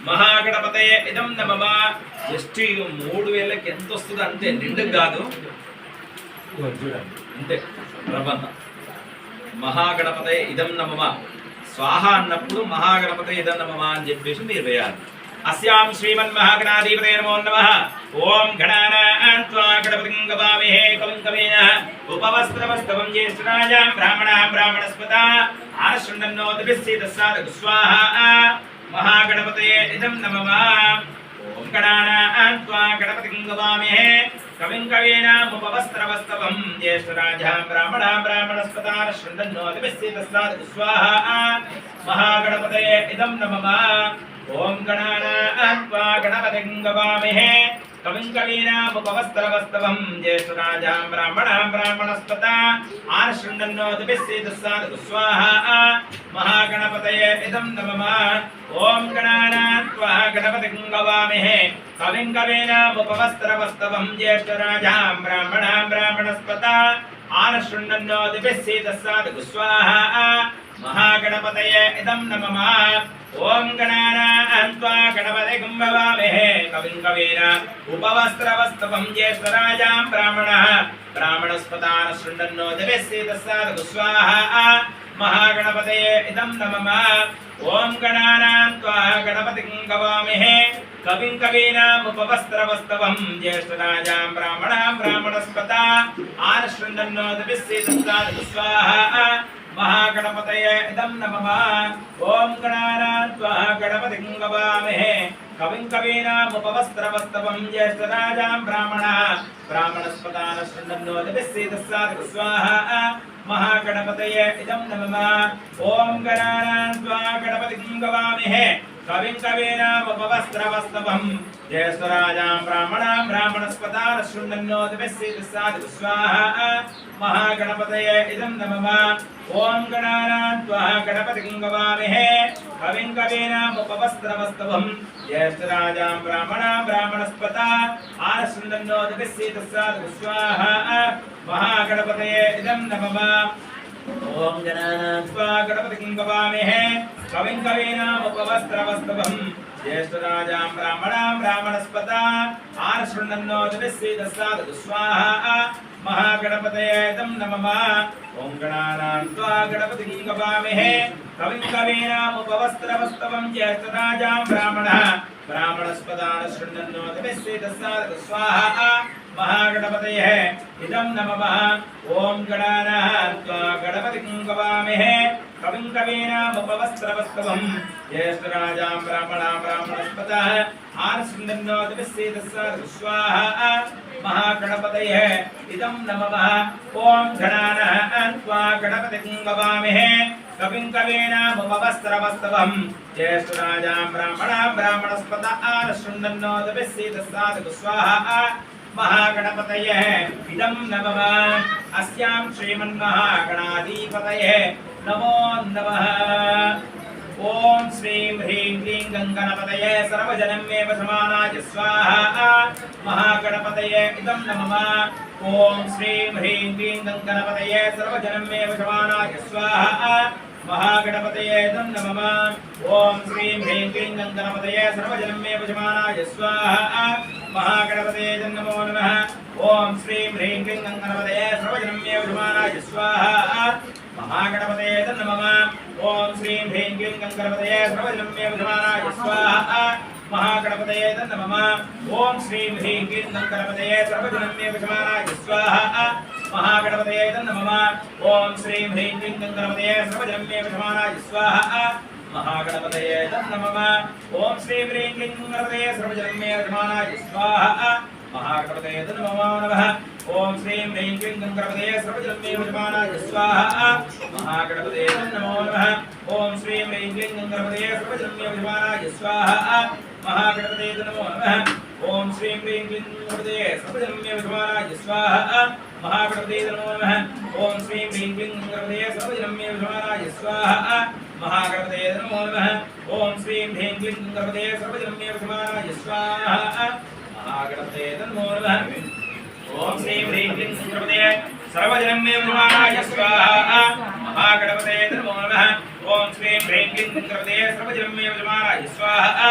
మహాగణపతయే ఇదం నమః. జస్ట్ 3000కి ఎంత వస్తుంది అంతే, నిండు కాదు అంతే ప్రబంధ. మహాగణపతయే ఇదం నమః స్వాహ అన్నప్పుడు మహాగణపతయే ఇదం నమః అని చెప్పేసి మీరు వేయాలి. अस्यां श्रीमन्महागणाधिपतये नमो नमः. ओम गणानां त्वा गणपतिं गवामहे कविं कवीन उपवस्त्रवस्तवं ज्येष्ठराजां ब्राह्मणां ब्राह्मणस्पता आनशृण्वन्नोदभिस्सीदस्साद स्वाहा. महागणपतये इदं नमः. ओम गणानां त्वा गणपतिं गवामहे कविं कवीन उपवस्त्रवस्तवं ज्येष्ठराजां ब्राह्मणां ब्राह्मणस्पता आनशृण्वन्नोदभिस्सीदस्साद स्वाहा. महागणपतये इदं नमः. ओम गणानां त्वा गणपतिं गवामहे कविं कवीनामुपवस्त्रवस्तवं ज्येष्ठराजां ब्राह्मणां ब्राह्मणस्पता आनशृण्वन्नोदभिस्सीदस्साद स्वाहा. महागणपतये इदं नमः. ओम गणानां त्वा गणपतिं गवामहे कविं कवीनामुपवस्त्रवस्तवं ज्येष्ठराजां ब्राह्मणां ब्राह्मणस्पता आनशृण्वन्नोदभिस्सीदस्साद स्वाहा. महागणपतये इदं नमः. ओम गणानां त्वा गणपतिं गवामहे कविं कवीना उपवस्त्रवस्तवं ज्येष्ठराजां ब्राह्मणः ब्राह्मणस्पता आनशृण्वन्नोदभिस्सीदस्साद स्वाहा. महागणपतये इदं नमः. ओम गणानां त्वा गणपतिं गवामहे कविं कवीनामुपवस्त्रवस्तवं ज्येष्ठराजां ब्राह्मणां ब्राह्मणस्पता आनशृण्वन्नोदभिस्सीदस्साद स्वाहा. महागणपतये इदं नमः. ओम गणानां त्वा गणपतिं गवामहे कविं कवीनामुपवस्त्रवस्तवं ज्येष्ठराजां ब्राह्मणः ब्राह्मणस्पता आनशृण्वन्नोदभिस्सीदस्साद स्वाहा. महागणपतये इदं नमः. ओम गणानां त्वा गणपतिं गवामहे कविं कवीनामुपवस्त्रवस्तवं ज्येष्ठराजां ब्राह्मणां ब्राह्मणस्पता आनशृण्वन्नोदभिस्सीदस्साद स्वाहा. महागणपतये इदं नमः. ओम गणानां त्वा गणपतिं गवामहे कविं कवीनामुपवस्त्रवस्तवं ज्येष्ठराजां ब्राह्मणां ब्राह्मणस्पता आनशृण्वन्नोदभिस्सीदस्साद स्वाहा. महागणपतये इदं नमः. ओम गणानां त्वा गणपतिं गवामहे कविं कवीनामुपवस्त्रवस्तवं ज्येष्ठराजां ब्राह्मणां ब्राह्मणस्पता आनशृण्वन्नोदभिस्सीदस्साद स्वाहा. महागणपतये इदं नमः. ओम गणानां त्वा गणपतिं गवामहे कविं कवीनामुपवस्त्रवस्तवं ज्येष्ठराजां ब्राह्मणः ब्राह्मणस्पता आनशृण्वन्नोदभिस्सीदस्साद स्वाहा. महागणपतये इदं नमः. ओम गणानां त्वा गणपतिं गवामहे कविं कवीनामुपवस्त्रवस्तवं ज्येष्ठराजां ब्राह्मणां ब्राह्मणस्पता आनशृण्वन्नोदभिस्सीदस्साद स्वाहा. महागणपतये इदं नमः. ओम गणानां त्वा गणपतिं गवामहे कविं कवीनामुपवस्त्रवस्तवं ज्येष्ठराजां ब्राह्मणां ब्राह्मणस्पता आनशृण्वन्नोदभिस्सीदस्साद स्वाहा. महागणपतये इदं नमः. अस्यां श्रीमन्महागणाधिपतये नमो नमः. ओम श्रीं ह्रीं क्लीं गणपतये सर्वजनमेव समानाय स्वाहा. महागणपतये इदं नमः. ओम श्रीं ह्रीं क्लीं गणपतये सर्वजनमेव समानाय स्वाहा. महागणपतये इदं नमः. ओम श्रीं ह्रीं क्लीं गणपतये सर्वजनमेव समानाय स्वाहा. महागणपतये नमो नमः. ओम श्रीं ह्रीं क्लीं गणपतये सर्वजनमेव समानाय स्वाहा. महागणपतये नमः. ओम श्रीं ह्रीं क्लीं गणपतये सर्वजनमेव समानाय स्वाहा. महागणपतये नमः. ओम श्रीं ह्रीं क्लीं गणपतये सर्वजनमेव समानाय स्वाहा. महागणपतये नमः. ओम श्रीं ह्रीं क्लीं गणपतये सर्वजनमेव समानाय स्वाहा. महागणपतये नमः. ओम श्रीं ह्रीं क्लीं गणपतये सर्वजनमेव समानाय स्वाहा. महागणपतये नमो नमः. ओम श्रीं ह्रीं क्लीं गणपतये सर्वजनमेव समानाय स्वाहा. महागणपतये नमो नमः. ओम श्रीं ह्रीं क्लीं गणपतये सर्वजनमेव समानाय स्वाहा. महागणपतये नमो नमः. ओम श्रीं ह्रीं क्लीं गणपतये सर्वजनमेव समानाय स्वाहा. महागणपतये नमो नमः. ओम श्रीं ह्रीं क्लीं गणपतये सर्वजनमेव समानाय स्वाहा. महागणपतये नमो नमः. ओम श्रीं ह्रीं क्लीं गणपतये सर्वजनमेव समानाय स्वाहा. महागणपतये नमो नमः. ओम श्रीं ह्रीं क्लीं गणपतये सर्वजनमेव समानाय स्वाहा. महागणपतये नमो नमः. ఓం శ్రీం హ్రీం క్లీం గంగణపతయే సర్వజనం మే వశమానాయ స్వాహా